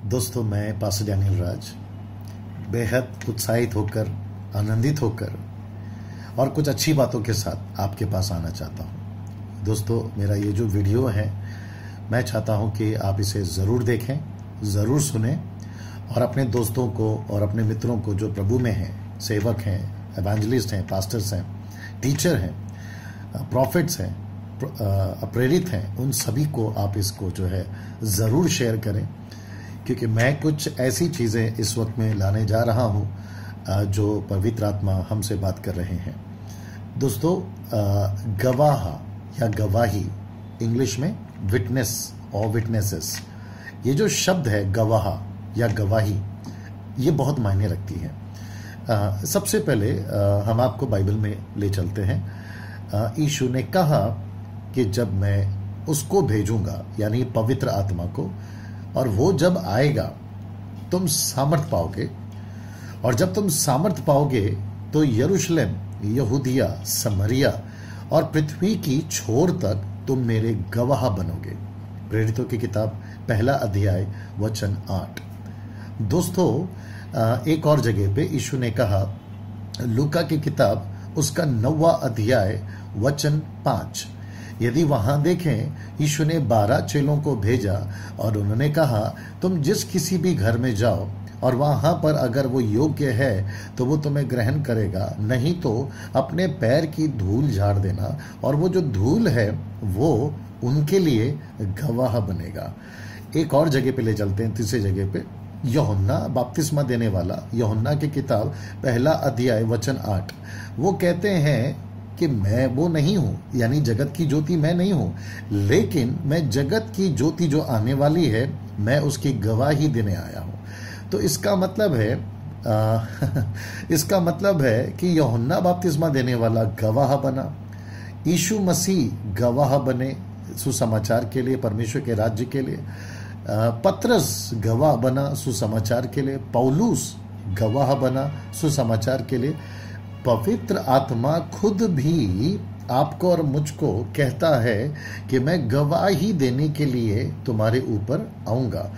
दोस्तों, मैं pastor Daniel राज बेहद उत्साहित होकर, आनंदित होकर और कुछ अच्छी बातों के साथ आपके पास आना चाहता हूं। दोस्तों, मेरा ये जो वीडियो है, मैं चाहता हूं कि आप इसे ज़रूर देखें, ज़रूर सुनें और अपने दोस्तों को और अपने मित्रों को जो प्रभु में हैं, सेवक हैं, एवेंजलिस्ट हैं, पास्टर्स हैं, टीचर हैं, प्रॉफिट्स हैं, प्रेरित हैं, उन सभी को आप इसको जो है ज़रूर शेयर करें, क्योंकि मैं कुछ ऐसी चीज़ें इस वक्त में लाने जा रहा हूं जो पवित्र आत्मा हमसे बात कर रहे हैं। दोस्तों, गवाह या गवाही, इंग्लिश में विटनेस और विटनेसेस, ये जो शब्द है गवाह या गवाही, ये बहुत मायने रखती है। सबसे पहले हम आपको बाइबल में ले चलते हैं। यीशु ने कहा कि जब मैं उसको भेजूंगा, यानी पवित्र आत्मा को, और वो जब आएगा तुम सामर्थ पाओगे, और जब तुम सामर्थ पाओगे तो यरूशलेम, यहूदिया, समरिया और पृथ्वी की छोर तक तुम मेरे गवाह बनोगे। प्रेरितों की किताब 1 अध्याय वचन 8। दोस्तों, एक और जगह पे यीशु ने कहा, लूका की किताब उसका 9वां अध्याय वचन 5। यदि वहां देखें, यीशु ने 12 चेलों को भेजा और उन्होंने कहा, तुम जिस किसी भी घर में जाओ और वहां पर अगर वो योग्य है तो वो तुम्हें ग्रहण करेगा, नहीं तो अपने पैर की धूल झाड़ देना, और वो जो धूल है वो उनके लिए गवाह बनेगा। एक और जगह पे ले चलते हैं, तीसरी जगह पे, यूहन्ना बपतिस्मा देने वाला, यूहन्ना की किताब 1 अध्याय वचन 8। वो कहते हैं कि मैं वो नहीं हूं, यानी जगत की ज्योति मैं नहीं हूं, लेकिन मैं जगत की ज्योति जो आने वाली है, मैं उसकी गवाही देने आया हूं। तो इसका मतलब है इसका मतलब है कि यूहन्ना बपतिस्मा देने वाला गवाह बना, यीशु मसीह गवाह बने सुसमाचार के लिए, परमेश्वर के राज्य के लिए, पतरस गवाह बना सुसमाचार के लिए, पौलुस गवाह बना सुसमाचार के लिए, पवित्र आत्मा खुद भी आपको और मुझको कहता है कि मैं गवाही देने के लिए तुम्हारे ऊपर आऊंगा।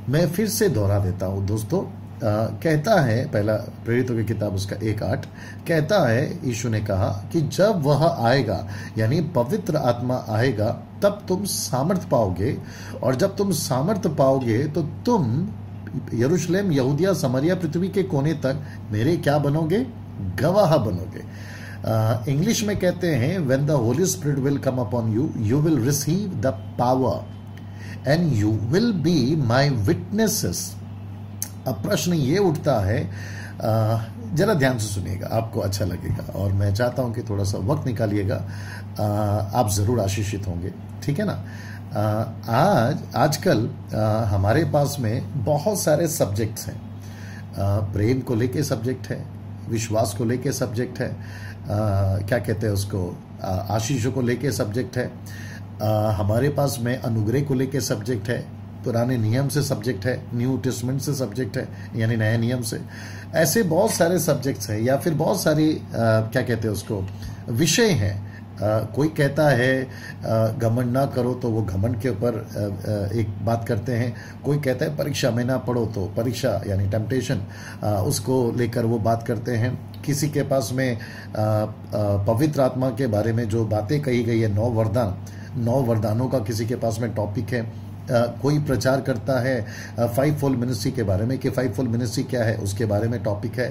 मैं फिर से दोहरा देता हूं दोस्तों, कहता है, पहला प्रेरितों की किताब उसका 1:8 कहता है, यीशु ने कहा कि जब वह आएगा, यानी पवित्र आत्मा आएगा, तब तुम सामर्थ पाओगे, और जब तुम सामर्थ पाओगे तो तुम यरूशलेम, यहूदिया, समरिया, पृथ्वी के कोने तक मेरे क्या बनोगे? गवाह बनोगे। इंग्लिश में कहते हैं, when the Holi spirit will come upon you, you will receive the power and you will be my witnesses. अब प्रश्न ये उठता है, जरा ध्यान से सुनिएगा, आपको अच्छा लगेगा, और मैं चाहता हूं कि थोड़ा सा वक्त निकालिएगा, आप जरूर आशीषित होंगे, ठीक है ना। आजकल हमारे पास में बहुत सारे सब्जेक्ट्स हैं। प्रेम को लेके सब्जेक्ट है, विश्वास को लेके सब्जेक्ट है, क्या कहते हैं उसको, आशीषों को लेके सब्जेक्ट है, हमारे पास में अनुग्रह को लेके सब्जेक्ट है, पुराने नियम से सब्जेक्ट है, न्यू टेस्टमेंट से सब्जेक्ट है, यानी नए नियम से। ऐसे बहुत सारे सब्जेक्ट्स हैं, या फिर बहुत सारी क्या कहते हैं उसको, विषय हैं। कोई कहता है घमंड ना करो, तो वो घमंड के ऊपर एक बात करते हैं। कोई कहता है परीक्षा में ना पढ़ो, तो परीक्षा यानी टेम्पटेशन, उसको लेकर वो बात करते हैं। किसी के पास में पवित्र आत्मा के बारे में जो बातें कही गई है, 9 वरदानों का किसी के पास में टॉपिक है। कोई प्रचार करता है 5-fold मिनिस्ट्री के बारे में, कि 5-fold मिनिस्ट्री क्या है, उसके बारे में टॉपिक है।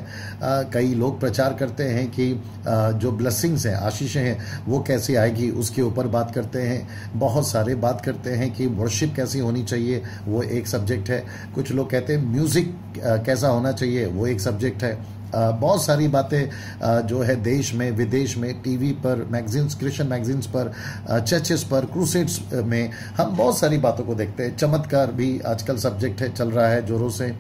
कई लोग प्रचार करते हैं कि जो ब्लेसिंग्स हैं, आशीषें हैं, वो कैसे आएगी, उसके ऊपर बात करते हैं। बहुत सारे बात करते हैं कि वर्शिप कैसी होनी चाहिए, वो एक सब्जेक्ट है। कुछ लोग कहते हैं म्यूजिक कैसा होना चाहिए, वो एक सब्जेक्ट है। बहुत सारी बातें जो है देश में, विदेश में, टीवी पर, मैगजीन्स, क्रिश्चियन मैगजीन्स पर, चर्चेस पर, क्रूसेड्स में हम बहुत सारी बातों को देखते हैं। चमत्कार भी आजकल सब्जेक्ट है, चल रहा है जोरों से।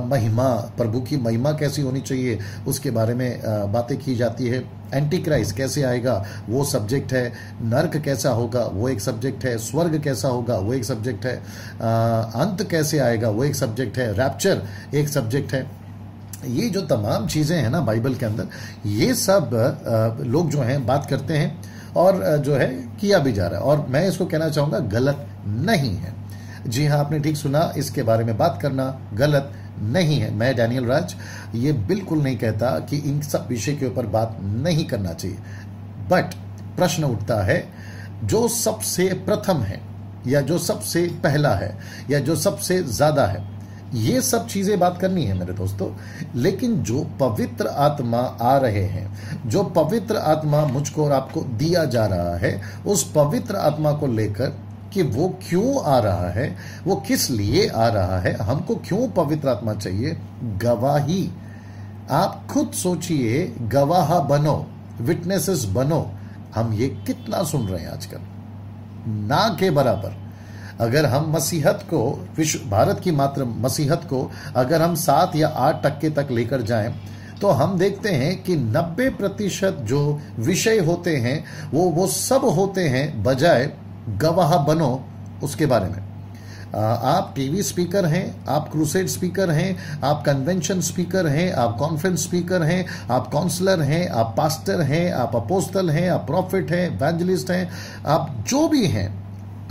महिमा, प्रभु की महिमा कैसी होनी चाहिए, उसके बारे में बातें की जाती है। एंटी क्राइस्ट कैसे आएगा, वो सब्जेक्ट है। नर्क कैसा होगा, वो एक सब्जेक्ट है। स्वर्ग कैसा होगा, वो एक सब्जेक्ट है। अंत कैसे आएगा, वो एक सब्जेक्ट है। रैप्चर एक सब्जेक्ट है। ये जो तमाम चीज़ें हैं ना बाइबल के अंदर, ये सब लोग जो हैं बात करते हैं और जो है किया भी जा रहा है, और मैं इसको कहना चाहूँगा गलत नहीं है। जी हाँ, आपने ठीक सुना, इसके बारे में बात करना गलत नहीं है। मैं डैनियल राज ये बिल्कुल नहीं कहता कि इन सब विषय के ऊपर बात नहीं करना चाहिए, बट प्रश्न उठता है जो सबसे प्रथम है या जो सबसे पहला है या जो सबसे ज्यादा है, ये सब चीजें बात करनी है मेरे दोस्तों। लेकिन जो पवित्र आत्मा आ रहे हैं, जो पवित्र आत्मा मुझको और आपको दिया जा रहा है, उस पवित्र आत्मा को लेकर कि वो क्यों आ रहा है, वो किस लिए आ रहा है, हमको क्यों पवित्र आत्मा चाहिए, गवाही। आप खुद सोचिए, गवाह बनो, विटनेसेस बनो। हम ये कितना सुन रहे हैं आजकल, ना के बराबर। अगर हम मसीहत को, विश्व भारत की मात्र मसीहत को अगर हम 7 या 8% तक लेकर जाएं, तो हम देखते हैं कि 90% जो विषय होते हैं वो सब होते हैं बजाय गवाह बनो उसके बारे में। आप टीवी स्पीकर हैं, आप क्रूसेड स्पीकर हैं, आप कन्वेंशन स्पीकर हैं, आप कॉन्फ्रेंस स्पीकर हैं, आप काउंसलर हैं, आप पास्टर हैं, आप अपोस्टल हैं, आप प्रॉफिट हैं, इवेंजलिस्ट हैं, आप जो भी हैं,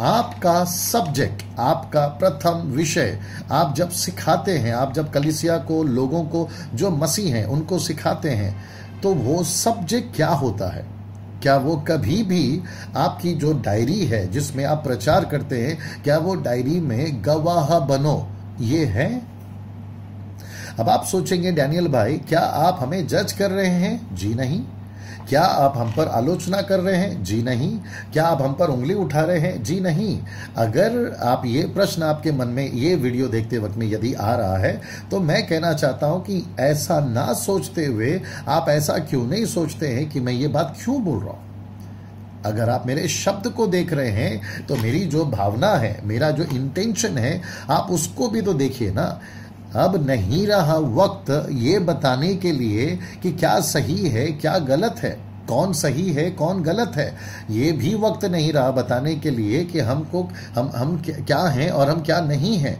आपका सब्जेक्ट, आपका प्रथम विषय, आप जब सिखाते हैं, आप जब कलीसिया को, लोगों को जो मसीह हैं उनको सिखाते हैं, तो वो सब्जेक्ट क्या होता है? क्या वो कभी भी आपकी जो डायरी है जिसमें आप प्रचार करते हैं, क्या वो डायरी में गवाह बनो ये है? अब आप सोचेंगे, डैनियल भाई क्या आप हमें जज कर रहे हैं? जी नहीं। क्या आप हम पर आलोचना कर रहे हैं? जी नहीं। क्या आप हम पर उंगली उठा रहे हैं? जी नहीं। अगर आप ये प्रश्न आपके मन में ये वीडियो देखते वक्त में यदि आ रहा है, तो मैं कहना चाहता हूं कि ऐसा ना सोचते हुए आप ऐसा क्यों नहीं सोचते हैं कि मैं ये बात क्यों बोल रहा हूं। अगर आप मेरे शब्द को देख रहे हैं तो मेरी जो भावना है, मेरा जो इंटेंशन है, आप उसको भी तो देखिए ना। अब नहीं रहा वक्त ये बताने के लिए कि क्या सही है क्या गलत है, कौन सही है कौन गलत है। ये भी वक्त नहीं रहा बताने के लिए कि हमको हम क्या हैं और हम क्या नहीं हैं।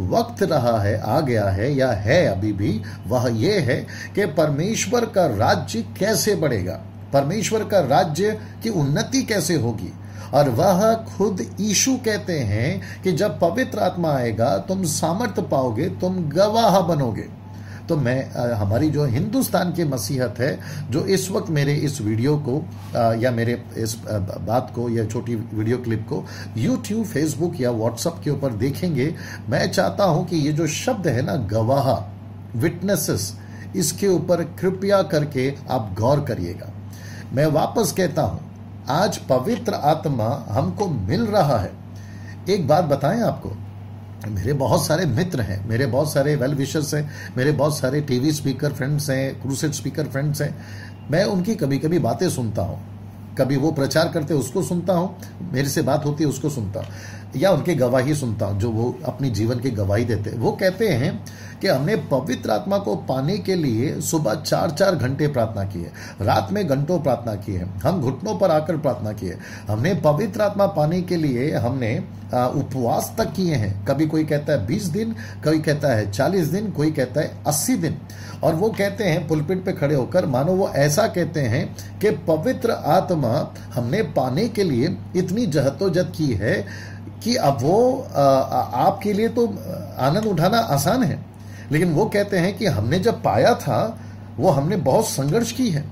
वक्त रहा है, आ गया है या है अभी भी, वह ये है कि परमेश्वर का राज्य कैसे बढ़ेगा, परमेश्वर का राज्य की उन्नति कैसे होगी। और वह खुद यीशु कहते हैं कि जब पवित्र आत्मा आएगा तुम सामर्थ्य पाओगे, तुम गवाह बनोगे। तो मैं हमारी जो हिंदुस्तान की मसीहत है, जो इस वक्त मेरे इस वीडियो को या मेरे इस बात को या छोटी वीडियो क्लिप को यूट्यूब, फेसबुक या व्हाट्सएप के ऊपर देखेंगे, मैं चाहता हूं कि ये जो शब्द है ना, गवाह, विटनेसेस, इसके ऊपर कृपया करके आप गौर करिएगा। मैं वापस कहता हूं, आज पवित्र आत्मा हमको मिल रहा है। एक बात बताएं आपको, मेरे बहुत सारे मित्र हैं, मेरे बहुत सारे वेल विशर्स हैं, मेरे बहुत सारे टीवी स्पीकर फ्रेंड्स हैं, क्रूसेड स्पीकर फ्रेंड्स हैं। मैं उनकी कभी कभी बातें सुनता हूं, कभी वो प्रचार करते उसको सुनता हूं, मेरे से बात होती है उसको सुनता हूं, या उनकी गवाही सुनता हूं जो वो अपनी जीवन की गवाही देते हैं। वो कहते हैं कि हमने पवित्र आत्मा को पाने के लिए सुबह 4-4 घंटे प्रार्थना की है, रात में घंटों प्रार्थना की है, हम घुटनों पर आकर प्रार्थना की है। हमने पवित्र आत्मा पाने के लिए हमने उपवास तक किए हैं। कभी कोई कहता है 20 दिन, कोई कहता है 40 दिन, कोई कहता है 80 दिन। और वो कहते हैं पुलपिट पे खड़े होकर, मानो वो ऐसा कहते हैं कि पवित्र आत्मा हमने पाने के लिए इतनी जहदोजहद की है कि अब वो आपके लिए तो आनंद उठाना आसान है, लेकिन वो कहते हैं कि हमने जब पाया था वो हमने बहुत संघर्ष की है।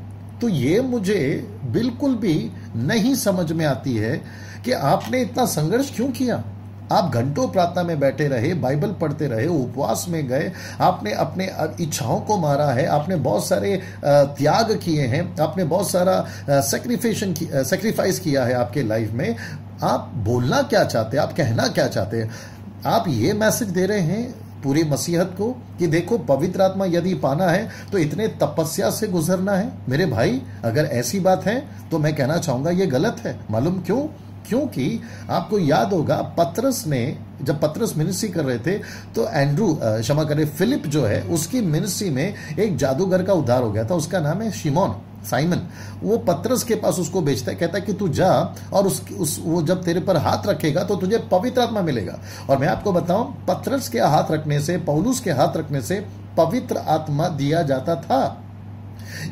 तो ये मुझे बिल्कुल भी नहीं समझ में आती है कि आपने इतना संघर्ष क्यों किया। आप घंटों प्रार्थना में बैठे रहे, बाइबल पढ़ते रहे, उपवास में गए, आपने अपने इच्छाओं को मारा है, आपने बहुत सारे त्याग किए हैं, आपने बहुत सारा सेक्रीफाइस किया है आपके लाइफ में। आप बोलना क्या चाहते हैं, आप कहना क्या चाहते हैं? आप ये मैसेज दे रहे हैं पूरी मसीहत को कि देखो पवित्र आत्मा यदि पाना है तो इतने तपस्या से गुजरना है। मेरे भाई, अगर ऐसी बात है तो मैं कहना चाहूंगा ये गलत है। मालूम क्यों? क्योंकि आपको याद होगा पतरस ने, जब पतरस मिनिस्ट्री कर रहे थे तो एंड्रू, क्षमा करें, फिलिप जो है उसकी मिनिस्ट्री में एक जादूगर का उद्धार हो गया था। उसका नाम है शिमोन, साइमन। वो पतरस के पास उसको भेजता है, कहता है कि तू जा और वो जब तेरे पर हाथ रखेगा तो तुझे पवित्र आत्मा मिलेगा। और मैं आपको बताऊं, पतरस के हाथ रखने से, पौलुस के हाथ रखने से पवित्र आत्मा दिया जाता था।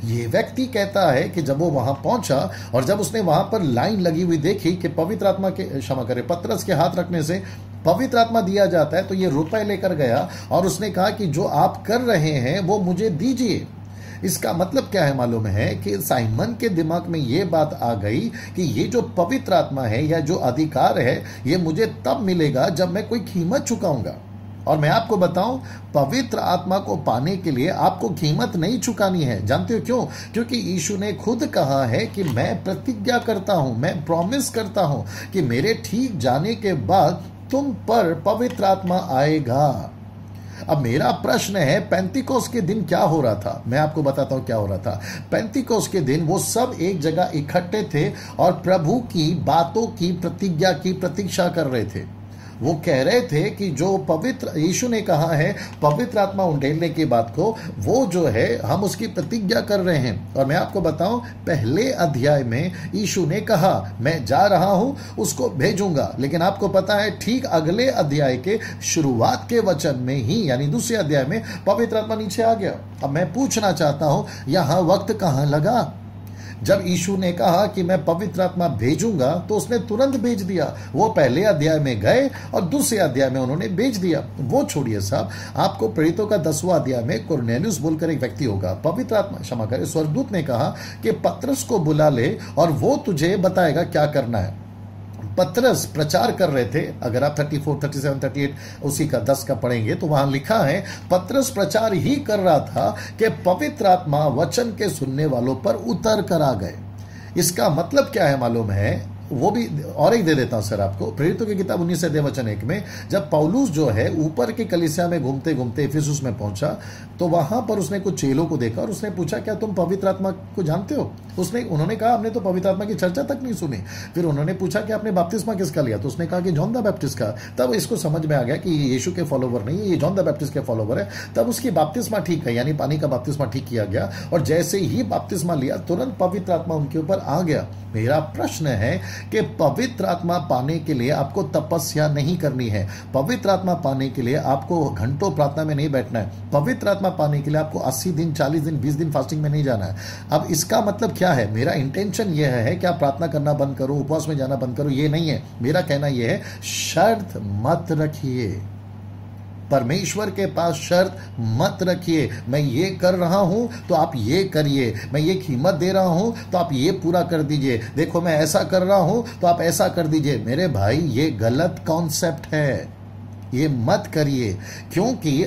ये व्यक्ति कहता है कि जब वो वहां पहुंचा और जब उसने वहां पर लाइन लगी हुई देखी कि पवित्र आत्मा के, क्षमा करें, पतरस के हाथ रखने से पवित्र आत्मा दिया जाता है तो ये रुपए लेकर गया और उसने कहा कि जो आप कर रहे हैं वो मुझे दीजिए। इसका मतलब क्या है मालूम है कि साइमन के दिमाग में ये बात आ गई कि ये जो पवित्र आत्मा है या जो अधिकार है ये मुझे तब मिलेगा जब मैं कोई कीमत चुकाऊंगा। और मैं आपको बताऊं, पवित्र आत्मा को पाने के लिए आपको कीमत नहीं चुकानी है। जानते हो क्यों? क्योंकि यीशु ने खुद कहा है कि मैं प्रतिज्ञा करता हूं, मैं प्रॉमिस करता हूं कि मेरे ठीक जाने के बाद तुम पर पवित्र आत्मा आएगा। अब मेरा प्रश्न है, पेंतिकोस के दिन क्या हो रहा था? मैं आपको बताता हूं क्या हो रहा था। पेंतिकोस के दिन वो सब एक जगह इकट्ठे थे और प्रभु की बातों की प्रतिज्ञा की प्रतीक्षा कर रहे थे। वो कह रहे थे कि जो पवित्र यीशु ने कहा है पवित्र आत्मा उंडेलने की बात को, वो जो है हम उसकी प्रतिज्ञा कर रहे हैं। और मैं आपको बताऊं, पहले अध्याय में यीशु ने कहा मैं जा रहा हूं, उसको भेजूंगा। लेकिन आपको पता है ठीक अगले अध्याय के शुरुआत के वचन में ही, यानी दूसरे अध्याय में, पवित्र आत्मा नीचे आ गया। अब मैं पूछना चाहता हूं, यहां वक्त कहां लगा? जब यीशु ने कहा कि मैं पवित्र आत्मा भेजूंगा तो उसने तुरंत भेज दिया। वो पहले अध्याय में गए और दूसरे अध्याय में उन्होंने भेज दिया। वो छोड़िए साहब, आपको प्रेरितों का 10वां अध्याय में कुरनेलियुस बोलकर एक व्यक्ति होगा, पवित्र आत्मा क्षमा करे स्वर्गदूत ने कहा कि पतरस को बुला ले और वो तुझे बताएगा क्या करना है। पतरस प्रचार कर रहे थे। अगर आप 34, 37, 38 उसी का 10 का पढ़ेंगे तो वहां लिखा है पतरस प्रचार ही कर रहा था कि पवित्र आत्मा वचन के सुनने वालों पर उतर कर आ गए। इसका मतलब क्या है मालूम है? वो भी और एक दे देता हूं सर आपको। प्रेरितों की किताब 19 अध्याय वचन 1 में जब पौलुस जो है ऊपर की कलीसिया में घूमते घूमते इफिसुस में पहुंचा तो वहां पर उसने कुछ चेलों को देखा और उसने पूछा क्या तुम पवित्र आत्मा को जानते हो? उन्होंने कहा हमने तो पवित्र आत्मा की चर्चा तक नहीं सुनी। फिर उन्होंने पूछा कि आपने बपतिस्मा किसका लिया? तो उसने कहा कि जॉन द बैप्टिस्ट का। तब इसको समझ में आ गया कि ये यीशु के फॉलोवर नहीं है, ये जॉन द बैप्टिस्ट के फॉलोवर है। तब उसकी बपतिस्मा ठीक है, यानी पानी का बपतिस्मा ठीक किया गया और जैसे ही बपतिस्मा लिया तुरंत पवित्र आत्मा उनके ऊपर आ गया। मेरा प्रश्न है कि पवित्र आत्मा पाने के लिए आपको तपस्या नहीं करनी है। पवित्र आत्मा पाने के लिए आपको घंटों प्रार्थना में नहीं बैठना है। पवित्र आत्मा पाने के लिए आपको 80 दिन, 40 दिन, 20 दिन फास्टिंग में नहीं जाना है। अब इसका मतलब क्या है? मेरा इंटेंशन यह है कि आप प्रार्थना करना बंद करो, उपवास में जाना बंद करो, ये नहीं है। मेरा कहना यह है, शर्त मत रखिए। परमेश्वर के पास शर्त मत रखिए। मैं ये कर रहा हूं तो आप ये करिए, मैं ये कीमत दे रहा हूं तो आप ये पूरा कर दीजिए, देखो मैं ऐसा कर रहा हूं तो आप ऐसा कर दीजिए। मेरे भाई, ये गलत कॉन्सेप्ट है, ये मत करिए। क्योंकि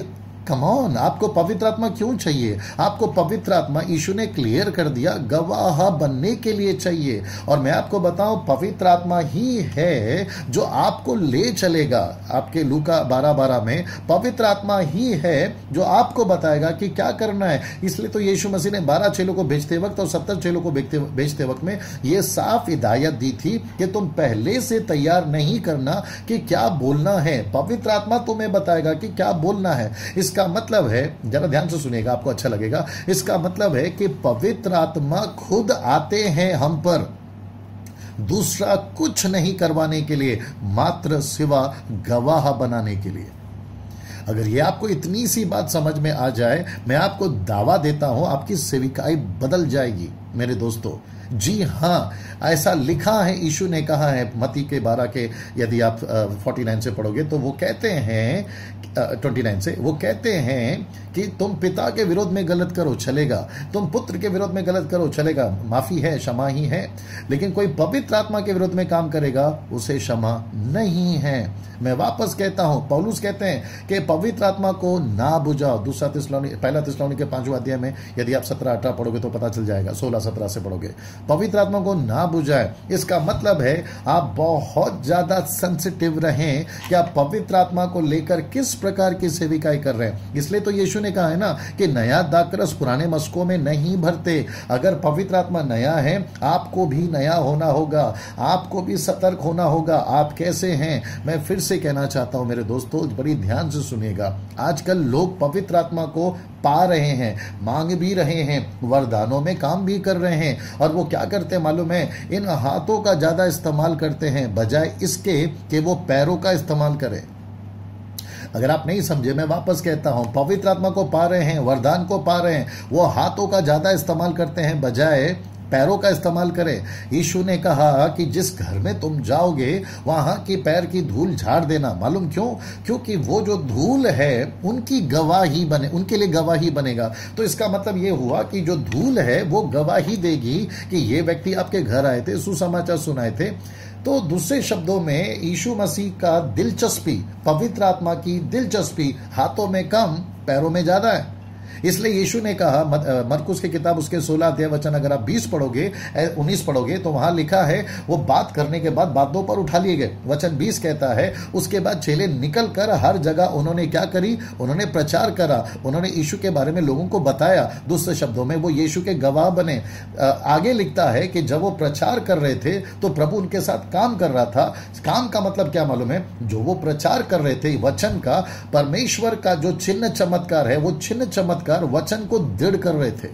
कम ऑन, आपको पवित्र आत्मा क्यों चाहिए? आपको पवित्र आत्मा यीशु ने क्लियर कर दिया गवाह बनने के लिए चाहिए। और मैं आपको बताऊं, पवित्र आत्मा ही है जो आपको ले चलेगा। आपके लूका 12:12 में पवित्र आत्मा ही है जो आपको बताएगा कि क्या करना है। इसलिए तो यीशु मसीह ने 12 चेलों को भेजते वक्त और 70 चेलों को भेजते वक्त में यह साफ हिदायत दी थी कि तुम पहले से तैयार नहीं करना कि क्या बोलना है, पवित्र आत्मा तुम्हें बताएगा कि क्या बोलना है। इसका मतलब है, जरा ध्यान से सुनिएगा, आपको अच्छा लगेगा। इसका मतलब है कि पवित्र आत्मा खुद आते हैं हम पर दूसरा कुछ नहीं करवाने के लिए, मात्र सिवा गवाह बनाने के लिए। अगर ये आपको इतनी सी बात समझ में आ जाए, मैं आपको दावा देता हूं आपकी सेविकाई बदल जाएगी मेरे दोस्तों। जी हाँ, ऐसा लिखा है, यीशु ने कहा है मत्ती के 12 के, यदि आप 49 से पढ़ोगे तो वो कहते हैं, 29 से वो कहते हैं कि तुम पिता के विरोध में गलत करो चलेगा, तुम पुत्र के विरोध में गलत करो चलेगा, माफी है, क्षमा ही है। लेकिन कोई पवित्र आत्मा के विरोध में काम करेगा, उसे क्षमा नहीं है। मैं वापस कहता हूं, पौलुस कहते हैं कि पवित्र आत्मा को ना बुझाओ। पहला थिस्सलुनी के 5वें अध्याय में यदि आप 17-18 पढ़ोगे तो पता चल जाएगा, 16-17 से पढ़ोगे। पवित्र आत्मा को ना बुझाए, इसका मतलब है आप बहुत ज्यादा सेंसिटिव रहें कि आप पवित्र आत्मा को लेकर किस प्रकार की सेविकाई कर रहे हैं। इसलिए तो यीशु ने कहा है ना कि नया दाखरस पुराने मस्कों में नहीं भरते। अगर पवित्र आत्मा नया है, आपको भी नया होना होगा, आपको भी सतर्क होना होगा। आप कैसे हैं, मैं फिर से कहना चाहता हूं मेरे दोस्तों, बड़ी ध्यान से सुनिएगा। आजकल लोग पवित्र आत्मा को पा रहे हैं, मांग भी रहे हैं, वरदानों में काम भी कर रहे हैं। और वो क्या करते हैं मालूम है? इन हाथों का ज्यादा इस्तेमाल करते हैं बजाय इसके कि वो पैरों का इस्तेमाल करें। अगर आप नहीं समझे, मैं वापस कहता हूं, पवित्र आत्मा को पा रहे हैं, वरदान को पा रहे हैं, वो हाथों का ज्यादा इस्तेमाल करते हैं बजाय पैरों का इस्तेमाल करें। यीशु ने कहा कि जिस घर में तुम जाओगे वहां की पैर की धूल झाड़ देना। मालूम क्यों? क्योंकि वो जो धूल है उनकी गवाही बने, उनके लिए गवाही बनेगा। तो इसका मतलब ये हुआ कि जो धूल है वो गवाही देगी कि ये व्यक्ति आपके घर आए थे, सुसमाचार सुनाए थे। तो दूसरे शब्दों में यीशु मसीह का दिलचस्पी, पवित्र आत्मा की दिलचस्पी हाथों में कम, पैरों में ज्यादा है। इसलिए यीशु ने कहा, मरकुस की किताब उसके 16 अध्याय वचन अगर आप 19 पढ़ोगे तो वहां लिखा है, वो बात करने के बाद बातों पर उठा लिए गए। वचन 20 कहता है, उसके बाद चेले निकल कर हर जगह उन्होंने क्या करी? उन्होंने प्रचार करा, उन्होंने यीशु के बारे में लोगों को बताया। दूसरे शब्दों में वो यीशु के गवाह बने। आगे लिखता है कि जब वो प्रचार कर रहे थे तो प्रभु उनके साथ काम कर रहा था। काम का मतलब क्या मालूम है? जो वो प्रचार कर रहे थे वचन का, परमेश्वर का जो चिन्ह चमत्कार है, वो चिन्ह चमत्कार वचन को दृढ़ कर रहे थे।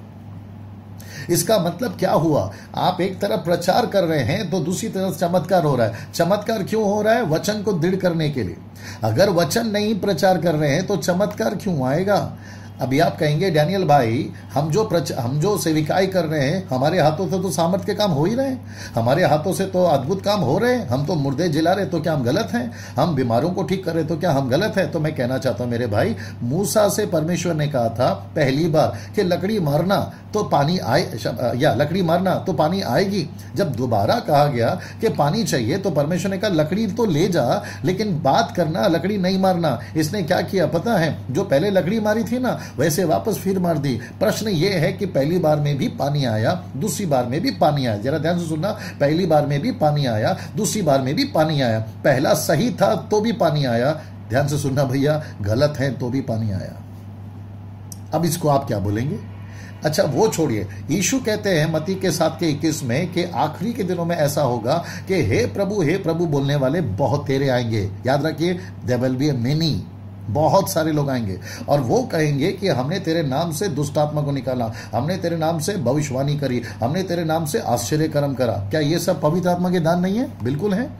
इसका मतलब क्या हुआ? आप एक तरफ प्रचार कर रहे हैं तो दूसरी तरफ चमत्कार हो रहा है। चमत्कार क्यों हो रहा है? वचन को दृढ़ करने के लिए। अगर वचन नहीं प्रचार कर रहे हैं तो चमत्कार क्यों आएगा? अभी आप कहेंगे, डैनियल भाई, हम जो सेविकाई कर रहे हैं, हमारे हाथों से तो सामर्थ्य के काम हो ही रहे हैं, हमारे हाथों से तो अद्भुत काम हो रहे हैं। हम तो मुर्दे जिला रहे, तो क्या हम गलत हैं? हम बीमारों को ठीक कर रहे, तो क्या हम गलत हैं? तो मैं कहना चाहता हूं मेरे भाई, मूसा से परमेश्वर ने कहा था पहली बार कि लकड़ी मारना तो पानी आए, या लकड़ी मारना तो पानी आएगी। जब दोबारा कहा गया कि पानी चाहिए तो परमेश्वर ने कहा लकड़ी तो ले जा, लेकिन बात करना, लकड़ी नहीं मारना। इसने क्या किया पता है? जो पहले लकड़ी मारी थी ना, वैसे वापस फिर मार दी। प्रश्न यह है कि पहली बार में भी पानी आया, दूसरी बार में भी पानी आया। जरा ध्यान से सुनना, पहली बार में भी पानी आया, दूसरी बार में भी पानी आया। पहला सही था तो भी पानी आया। ध्यान से सुनना भैया, गलत है तो भी पानी आया। अब इसको आप क्या बोलेंगे? अच्छा वो छोड़िए, यीशु कहते हैं मत्ती के 7:21 में कि आखिरी के दिनों में ऐसा होगा कि हे प्रभु बोलने वाले बहुत तेरे आएंगे। याद रखिए, देयर विल बी मेनी, बहुत सारे लोग आएंगे और वो कहेंगे कि हमने तेरे नाम से दुष्ट आत्मा को निकाला, हमने तेरे नाम से भविष्यवाणी करी, हमने तेरे नाम से आश्चर्य कर्म करा। क्या ये सब पवित्र आत्मा के दान नहीं है? बिल्कुल है।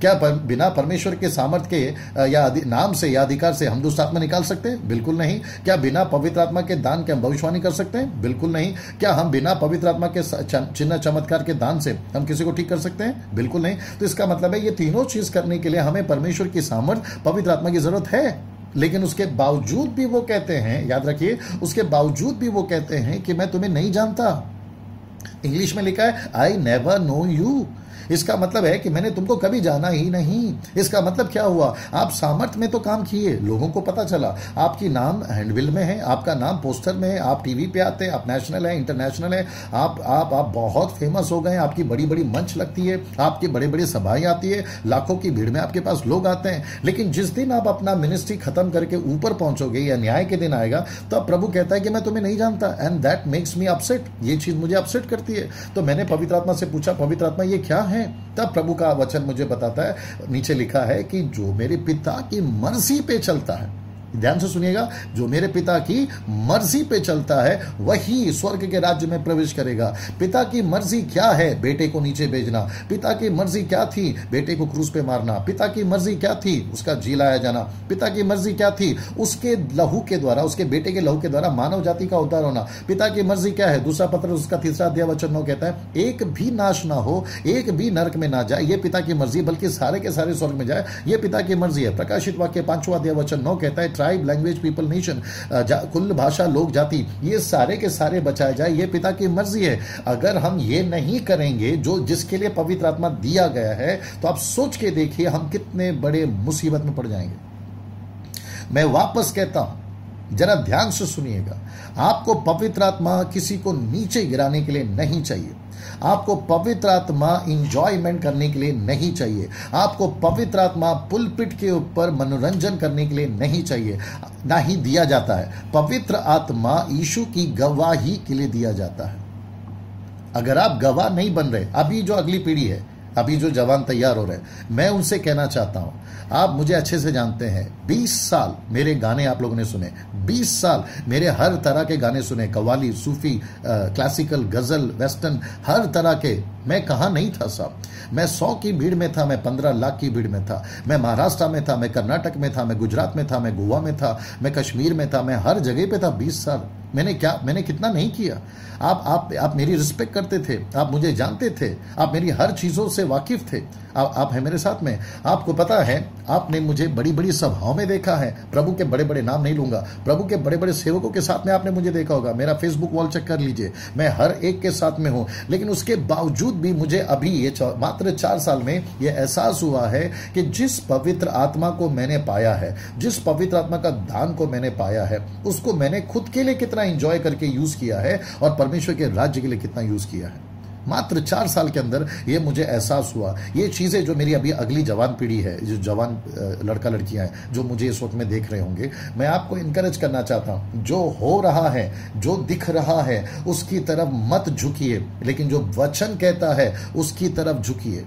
क्या बिना परमेश्वर के सामर्थ्य के या नाम से या अधिकार से हम दुष्ट आत्मा निकाल सकते हैं? बिल्कुल नहीं। क्या बिना पवित्र आत्मा के दान के हम भविष्यवाणी कर सकते हैं? बिल्कुल नहीं। क्या हम बिना पवित्र आत्मा के चिन्ह चमत्कार के दान से हम किसी को ठीक कर सकते हैं? बिल्कुल नहीं। तो इसका मतलब है ये तीनों चीज करने के लिए हमें परमेश्वर की सामर्थ्य, पवित्र आत्मा की जरूरत है। लेकिन उसके बावजूद भी वो कहते हैं, याद रखिए, उसके बावजूद भी वो कहते हैं कि मैं तुम्हें नहीं जानता। इंग्लिश में लिखा है आई नेवर नो यू। इसका मतलब है कि मैंने तुमको कभी जाना ही नहीं। इसका मतलब क्या हुआ? आप सामर्थ्य में तो काम किए, लोगों को पता चला, आपकी नाम हैंडबिल में है, आपका नाम पोस्टर में है, आप टीवी पे आते हैं, आप नेशनल है, इंटरनेशनल है, आप बहुत फेमस हो गए, आपकी बड़ी बड़ी मंच लगती है, आपकी बड़ी बड़ी सभाएं आती है, लाखों की भीड़ में आपके पास लोग आते हैं। लेकिन जिस दिन आप अपना मिनिस्ट्री खत्म करके ऊपर पहुंचोगे या न्याय के दिन आएगा, तो अब प्रभु कहता है कि मैं तुम्हें नहीं जानता, and that makes me upset. ये चीज मुझे अपसेट करती है। तो मैंने पवित्र आत्मा से पूछा, पवित्र आत्मा ये क्या है? तब प्रभु का वचन मुझे बताता है, नीचे लिखा है कि जो मेरे पिता की मर्जी पे चलता है, ध्यान से सुनिएगा, जो मेरे पिता की मर्जी पे चलता है वही स्वर्ग के राज्य में प्रवेश करेगा। पिता की मर्जी क्या है? बेटे को नीचे भेजना। पिता की मर्जी क्या थी? बेटे को क्रूस पे मारना। पिता की मर्जी क्या थी? उसका जी लाया जाना। पिता की मर्जी क्या थी? उसके लहू के द्वारा, उसके बेटे के लहू के द्वारा मानव जाति का उद्धार होना। पिता की मर्जी क्या है? दूसरा पत्र उसका 3 अध्याय वचन 9 कहता है, एक भी नाश ना हो, एक भी नरक में ना जाए, ये पिता की मर्जी, बल्कि सारे के सारे स्वर्ग में जाए, ये पिता की मर्जी है। प्रकाशित वाक्य 5वां अध्याय वचन 9 कहता है, ट्राइब, लैंग्वेज, पीपल, नेशन, कुल भाषा, लोग, जाति, ये सारे के सारे बचाए जाए, ये पिता की मर्जी है। अगर हम ये नहीं करेंगे जो जिसके लिए पवित्र आत्मा दिया गया है, तो आप सोच के देखिए हम कितने बड़े मुसीबत में पड़ जाएंगे। मैं वापस कहता हूं, जरा ध्यान से सुनिएगा, आपको पवित्र आत्मा किसी को नीचे गिराने के लिए नहीं चाहिए। आपको पवित्र आत्मा इंजॉयमेंट करने के लिए नहीं चाहिए। आपको पवित्र आत्मा पुलपिट के ऊपर मनोरंजन करने के लिए नहीं चाहिए, ना ही दिया जाता है। पवित्र आत्मा यीशु की गवाही के लिए दिया जाता है। अगर आप गवाह नहीं बन रहे, अभी जो अगली पीढ़ी है, अभी जो जवान तैयार हो रहे हैं, मैं उनसे कहना चाहता हूं, आप मुझे अच्छे से जानते हैं, 20 साल मेरे गाने आप लोगों ने सुने, 20 साल मेरे हर तरह के गाने सुने, कव्वाली, सूफी, क्लासिकल, गजल, वेस्टर्न, हर तरह के। मैं कहाँ नहीं था साहब, मैं 100 की भीड़ में था, मैं 15 लाख की भीड़ में था, मैं महाराष्ट्र में था, मैं कर्नाटक में था, मैं गुजरात में था, मैं गोवा में था, मैं कश्मीर में था, मैं हर जगह पे था 20 साल। मैंने कितना नहीं किया। आप मेरी रिस्पेक्ट करते थे, आप मुझे जानते थे, आप मेरी हर चीज़ों से वाकिफ थे, आप हैं मेरे साथ में। आपको पता है, आपने मुझे बड़ी बड़ी सभाओं में देखा है, प्रभु के बड़े बड़े नाम नहीं लूंगा, प्रभु के बड़े बड़े सेवकों के साथ में आपने मुझे देखा होगा। मेरा फेसबुक वॉल चेक कर लीजिए, मैं हर एक के साथ में हूं। लेकिन उसके बावजूद भी मुझे अभी ये मात्र 4 साल में ये एहसास हुआ है कि जिस पवित्र आत्मा को मैंने पाया है, जिस पवित्र आत्मा का दान को मैंने पाया है, उसको मैंने खुद के लिए कितना एंजॉय करके यूज किया है और परमेश्वर के राज्य के लिए कितना यूज किया है। मात्र 4 साल के अंदर ये मुझे एहसास हुआ। ये चीज़ें जो मेरी अभी अगली जवान पीढ़ी है, जो जवान लड़का लड़कियां हैं जो मुझे इस वक्त में देख रहे होंगे, मैं आपको इनकरेज करना चाहता हूं, जो हो रहा है, जो दिख रहा है, उसकी तरफ मत झुकिए, लेकिन जो वचन कहता है उसकी तरफ झुकिए।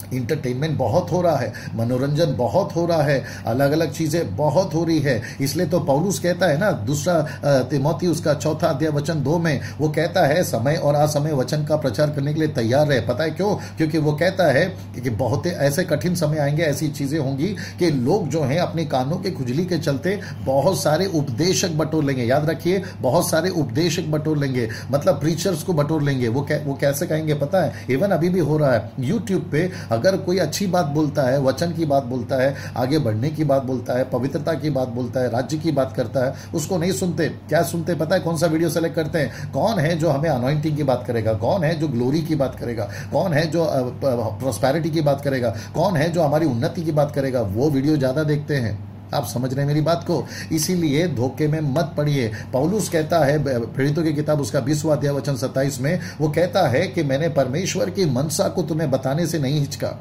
इंटरटेनमेंट बहुत हो रहा है, मनोरंजन बहुत हो रहा है, अलग अलग चीजें बहुत हो रही है। इसलिए तो पौलुस कहता है ना, दूसरा तिमोथी उसका 4 अध्याय वचन 2 में वो कहता है समय और असमय वचन का प्रचार करने के लिए तैयार रहे। पता है क्यों? क्योंकि वो कहता है कि बहुत ऐसे कठिन समय आएंगे, ऐसी चीजें होंगी कि लोग जो हैं अपने कानों के खुजली के चलते बहुत सारे उपदेशक बटोर लेंगे। याद रखिए, बहुत सारे उपदेशक बटोर लेंगे, मतलब प्रीचर्स को बटोर लेंगे। वो कैसे कहेंगे पता है? इवन अभी भी हो रहा है यूट्यूब पे, अगर कोई अच्छी बात बोलता है, वचन की बात बोलता है, आगे बढ़ने की बात बोलता है, पवित्रता की बात बोलता है, राज्य की बात करता है, उसको नहीं सुनते। क्या सुनते पता है? कौन सा वीडियो सेलेक्ट करते हैं? कौन है जो हमें अनॉइंटिंग की बात करेगा, कौन है जो ग्लोरी की बात करेगा, कौन है जो प्रॉस्पेरिटी की बात करेगा, कौन है जो हमारी उन्नति की बात करेगा, वो वीडियो ज्यादा देखते हैं। आप समझ रहे हैं मेरी बात को? इसीलिए धोखे में मत पड़िए। पौलुस कहता है प्रेरितों की किताब उसका 20वां अध्याय वचन 27 में, वो कहता है कि मैंने परमेश्वर की मनसा को तुम्हें बताने से नहीं हिचका।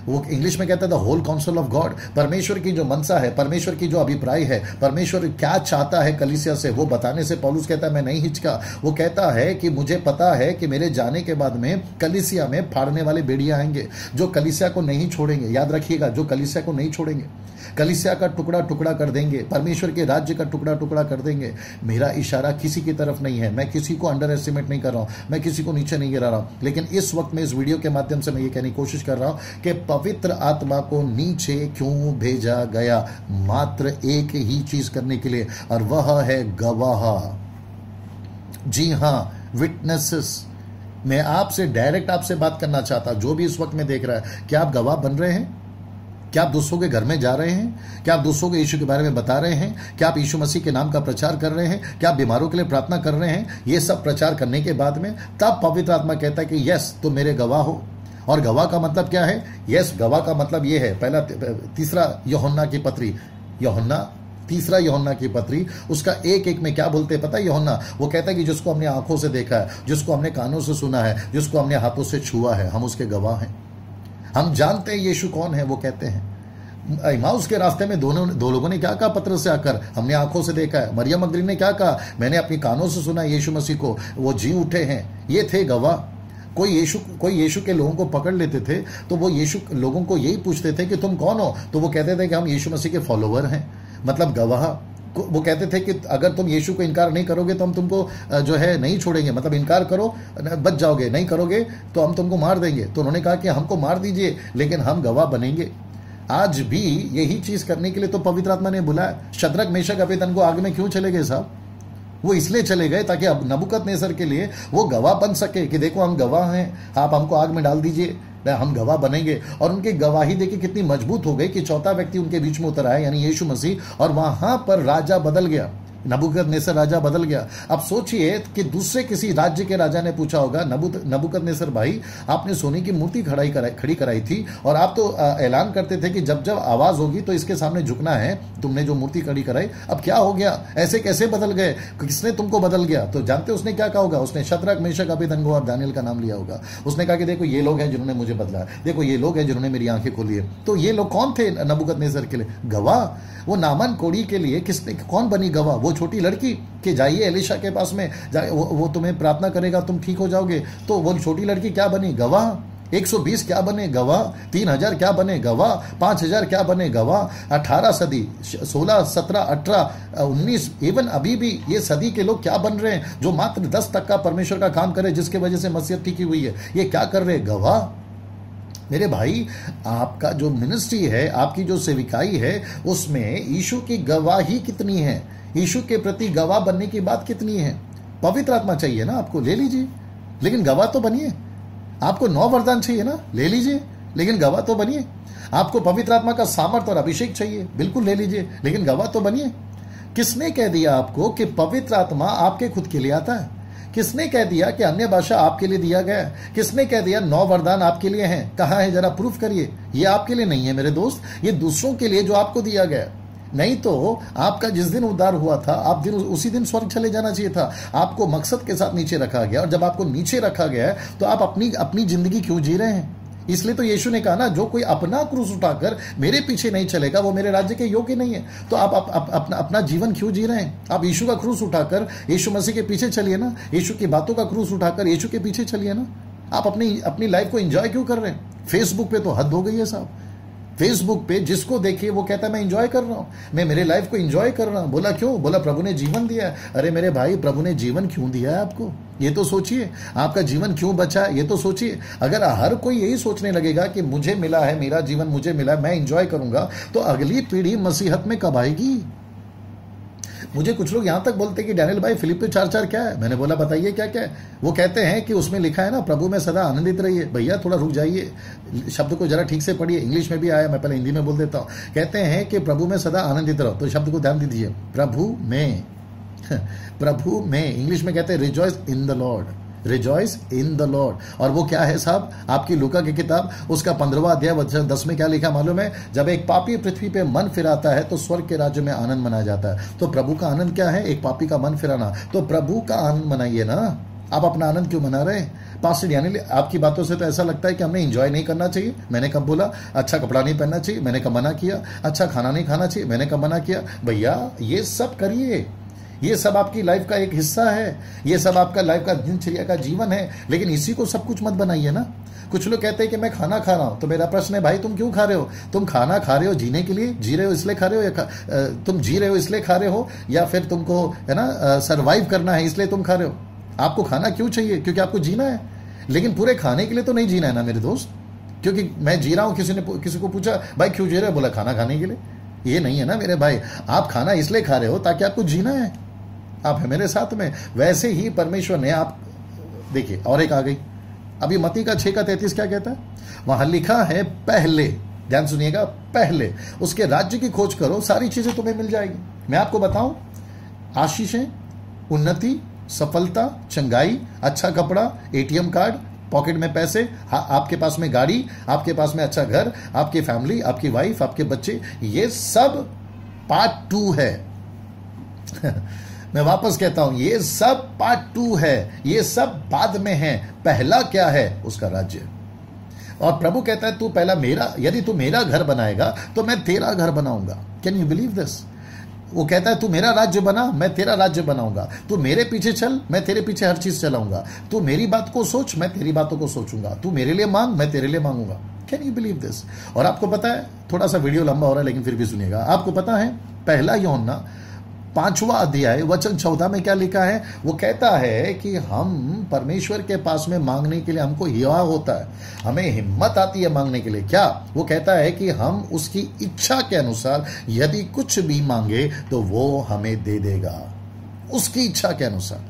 वो इंग्लिश में कहता है the whole council of God. परमेश्वर की जो मनसा है, परमेश्वर की जो अभिप्राय है, परमेश्वर क्या चाहता है कलीसिया से, वो बताने से पौलुस कहता है मैं नहीं हिचका। वो कहता है कि मुझे पता है कि मेरे जाने के बाद में कलीसिया में फाड़ने वाले बेड़ियां आएंगे जो कलीसिया को नहीं छोड़ेंगे। याद रखिएगा, जो कलीसिया को नहीं छोड़ेंगे, कलीसिया का टुकड़ा टुकड़ा कर देंगे, परमेश्वर के राज्य का टुकड़ा टुकड़ा कर देंगे। मेरा इशारा किसी की तरफ नहीं है, मैं किसी को अंडर एस्टिमेट नहीं कर रहा हूं, मैं किसी को नीचे नहीं गिरा रहा हूं। लेकिन इस वक्त में इस वीडियो के माध्यम से मैं ये कहने की कोशिश कर रहा हूं कि पवित्र आत्मा को नीचे क्यों भेजा गया? मात्र एक ही चीज करने के लिए, और वह है गवाह। जी हां, विटनेसेस। मैं आपसे डायरेक्ट आपसे बात करना चाहता, जो भी इस वक्त में देख रहा है, क्या आप गवाह बन रहे हैं? क्या आप दूसरों के घर में जा रहे हैं? क्या आप दूसरों को यीशु के बारे में बता रहे हैं? क्या आप यीशु मसीह के नाम का प्रचार कर रहे हैं? क्या आप बीमारों के लिए प्रार्थना कर रहे हैं? ये सब प्रचार करने के बाद में तब पवित्र आत्मा कहता है कि यस, तुम मेरे गवाह हो। और गवाह का मतलब क्या है? यस, गवाह का मतलब ये है, पहला 3 यूहन्ना की पत्री, यूहन्ना 3 यूहन्ना की पत्री, उसका 1:1 में क्या बोलते हैं पता है यूहन्ना? वो कहता है कि जिसको हमने आंखों से देखा है, जिसको हमने कानों से सुना है, जिसको हमने हाथों से छुआ है, हम उसके गवाह हैं। हम जानते हैं यीशु कौन है। वो कहते हैं इमाउस के रास्ते में दो लोगों ने क्या कहा पतरस से आकर? हमने आंखों से देखा है। मरियम मगदलीनी ने क्या कहा? मैंने अपनी कानों से सुना यीशु मसीह को, वो जी उठे हैं। ये थे गवाह। कोई यीशु के लोगों को पकड़ लेते थे तो वो यीशु लोगों को यही पूछते थे कि तुम कौन हो? तो वो कहते थे कि हम यीशु मसीह के फॉलोवर हैं, मतलब गवाह। वो कहते थे कि अगर तुम यीशु को इनकार नहीं करोगे तो हम तुमको जो है नहीं छोड़ेंगे, मतलब इनकार करो बच जाओगे, नहीं करोगे तो हम तुमको मार देंगे। तो उन्होंने कहा कि हमको मार दीजिए लेकिन हम गवाह बनेंगे। आज भी यही चीज करने के लिए तो पवित्र आत्मा ने बुलाया। शद्रक मेशक अबेदनगो आग में क्यों चले गए साहब? वो इसलिए चले गए ताकि अब नबूकदनेस्सर के लिए वो गवाह बन सके कि देखो हम गवाह हैं, आप हमको आग में डाल दीजिए, हम गवाह बनेंगे। और उनकी गवाही देखिए कितनी मजबूत हो गई कि चौथा व्यक्ति उनके बीच में उतर आया, यानी यीशु मसीह, और वहां पर राजा बदल गया, नबूकदनेस्सर राजा बदल गया। अब सोचिए कि दूसरे किसी राज्य के राजा ने पूछा होगा, नबूकदनेस्सर भाई, आपने सोने की मूर्ति खड़ी कराई थी और आप तो ऐलान करते थे कि जब जब आवाज होगी तो इसके सामने झुकना है, तुमने जो मूर्ति खड़ी कराई, अब क्या हो गया? ऐसे कैसे बदल गए? किसने तुमको बदल गया? तो जानते उसने क्या कहा होगा? उसने शद्रक मेशक अबेदनगो और दानियल का नाम लिया होगा। उसने कहा कि देखो ये लोग हैं जिन्होंने मुझे बदला, देखो ये लोग हैं जिन्होंने मेरी आंखें खोली है। तो ये लोग कौन थे नबूकदनेस्सर के लिए? गवाह। वो नामन कोड़ी के लिए किसने कौन बनी गवाह? वो छोटी लड़की कि जाइए एलिशा के पास में, वो तुम्हें प्रार्थना करेगा, तुम ठीक हो जाओगे। तो वो छोटी लड़की क्या बनी? गवाह। 120 क्या बने? गवाह। 3000 क्या बने? गवाह। 5000 क्या बने? गवाह। 18 सदी, 16, 17, 18, 19, इवन अभी भी ये सदी के लोग क्या बन रहे हैं जो मात्र 10 तक का परमेश्वर का काम करे, जिसके वजह से मसीहत टिकी हुई है? ये क्या कर रहे हैं? गवाह। मेरे भाई, आपका जो मिनिस्ट्री है, आपकी जो सेविकाई है, उसमें यीशु की गवाही कितनी है, यीशु के प्रति गवाह बनने की बात कितनी है। पवित्र आत्मा चाहिए ना आपको, ले लीजिए, लेकिन गवाह तो बनिए। आपको 9 वरदान चाहिए ना, ले लीजिए, लेकिन गवाह तो बनिए। आपको पवित्र आत्मा का सामर्थ्य और अभिषेक चाहिए, बिल्कुल ले लीजिए, लेकिन गवाह तो बनिए। किसने कह दिया आपको कि पवित्र आत्मा आपके खुद के लिए आता है? किसने कह दिया कि अन्य भाषा आपके लिए दिया गया है? किसने कह दिया 9 वरदान आपके लिए हैं? कहाँ है, जरा प्रूफ करिए। ये आपके लिए नहीं है मेरे दोस्त, ये दूसरों के लिए जो आपको दिया गया। नहीं तो आपका जिस दिन उद्धार हुआ था, आप दिन उसी दिन स्वर्ग चले जाना चाहिए था। आपको मकसद के साथ नीचे रखा गया, और जब आपको नीचे रखा गया है तो आप अपनी जिंदगी क्यों जी रहे हैं? इसलिए तो यीशु ने कहा ना, जो कोई अपना क्रूस उठाकर मेरे पीछे नहीं चलेगा वो मेरे राज्य के योग्य नहीं है। तो आप अपना जीवन क्यों जी रहे हैं? आप यीशु का क्रूस उठाकर यीशु मसीह के पीछे चलिए ना, यीशु की बातों का क्रूस उठाकर यीशु के पीछे चलिए ना। आप अपनी लाइफ को एंजॉय क्यों कर रहे हैं? फेसबुक पे तो हद हो गई है साहब। फेसबुक पे जिसको देखिए वो कहता है मैं एंजॉय कर रहा हूं, मैं मेरे लाइफ को एंजॉय कर रहा हूं। बोला क्यों? बोला प्रभु ने जीवन दिया है। अरे मेरे भाई, प्रभु ने जीवन क्यों दिया है आपको, ये तो सोचिए। आपका जीवन क्यों बचा है, ये तो सोचिए। अगर हर कोई यही सोचने लगेगा कि मुझे मिला है, मेरा जीवन मुझे मिला है, मैं एंजॉय करूंगा, तो अगली पीढ़ी मसीहत में कब आएगी? मुझे कुछ लोग यहां तक बोलते कि डैनियल भाई फिलिप्पी 4:4 क्या है? मैंने बोला बताइए क्या क्या है। वो कहते हैं कि उसमें लिखा है ना, प्रभु में सदा आनंदित रहिए। भैया थोड़ा रुक जाइए, शब्द को जरा ठीक से पढ़िए। इंग्लिश में भी आया, मैं पहले हिंदी में बोल देता हूं। कहते हैं कि प्रभु में सदा आनंदित रहो, तो शब्द को ध्यान दीजिए, प्रभु में। प्रभु में इंग्लिश में कहते हैं rejoice in the Lord, rejoice in the Lord. और वो क्या है साहब? आपकी लूका की किताब उसका 15वां अध्याय वचन 10 में क्या लिखा मालूम है? जब एक पापी पृथ्वी पे मन फिराता है तो स्वर्ग के राज्य में आनंद मनाया जाता है। तो प्रभु का आनंद क्या है? एक पापी का मन फिराना। तो प्रभु का आनंद मनाइए ना। आप अपना आनंद क्यों मना रहे हैं? पास्टर यानी आपकी बातों से तो ऐसा लगता है कि हमें एंजॉय नहीं करना चाहिए। मैंने कब बोला? अच्छा कपड़ा नहीं पहनना चाहिए, मैंने कब मना किया? अच्छा खाना नहीं खाना चाहिए, मैंने कब मना किया? भैया ये सब करिए, ये सब आपकी लाइफ का एक हिस्सा है, ये सब आपका लाइफ का दिनचर्या का जीवन है, लेकिन इसी को सब कुछ मत बनाइए ना। कुछ लोग कहते हैं कि मैं खाना खा रहा हूं, तो मेरा प्रश्न है भाई तुम क्यों खा रहे हो? तुम खाना खा रहे हो जीने के लिए, जी रहे हो इसलिए खा रहे हो, या तुम जी रहे हो इसलिए खा रहे हो, या फिर तुमको है ना सर्वाइव करना है इसलिए तुम खा रहे हो? आपको खाना क्यों चाहिए? क्योंकि आपको जीना है, लेकिन पूरे खाने के लिए तो नहीं जीना है ना मेरे दोस्त। क्योंकि मैं जी रहा हूं, किसी को पूछा भाई क्यों जी रहे हो? बोला खाना खाने के लिए। ये नहीं है ना मेरे भाई, आप खाना इसलिए खा रहे हो ताकि आपको जीना है। आप है मेरे साथ में। वैसे ही परमेश्वर ने, आप देखिए और एक आ गई अभी मत्ती का 6:33 क्या कहता है? वहां लिखा है पहले, ध्यान सुनिएगा, पहले उसके राज्य की खोज करो, सारी चीजें तुम्हें मिल जाएगी। मैं आपको बताऊं, आशीषें, उन्नति, सफलता, चंगाई, अच्छा कपड़ा, एटीएम कार्ड, पॉकेट में पैसे, आपके पास में गाड़ी, आपके पास में अच्छा घर, आपकी फैमिली, आपकी वाइफ, आपके बच्चे, ये सब पार्ट 2 है। मैं वापस कहता हूं, ये सब पार्ट 2 है, ये सब बाद में है। पहला क्या है? उसका राज्य। और प्रभु कहता है तू पहला मेरा, यदि तू मेरा घर बनाएगा तो मैं तेरा घर बनाऊंगा। Can you believe this? वो कहता है तू मेरा राज्य बना, मैं तेरा राज्य बनाऊंगा। तू मेरे पीछे चल, मैं तेरे पीछे हर चीज चलाऊंगा। तू मेरी बात को सोच, मैं तेरी बातों को सोचूंगा। तू मेरे लिए मांग, मैं तेरे लिए मांगूंगा। Can you believe this? और आपको पता है, थोड़ा सा वीडियो लंबा हो रहा है लेकिन फिर भी सुनिएगा। आपको पता है पहला यूहन्ना 5वां अध्याय वचन 14 में क्या लिखा है? वो कहता है कि हम परमेश्वर के पास में मांगने के लिए हमको हिया होता है, हमें हिम्मत आती है मांगने के लिए। क्या? वो कहता है कि हम उसकी इच्छा के अनुसार यदि कुछ भी मांगे तो वो हमें दे देगा, उसकी इच्छा के अनुसार।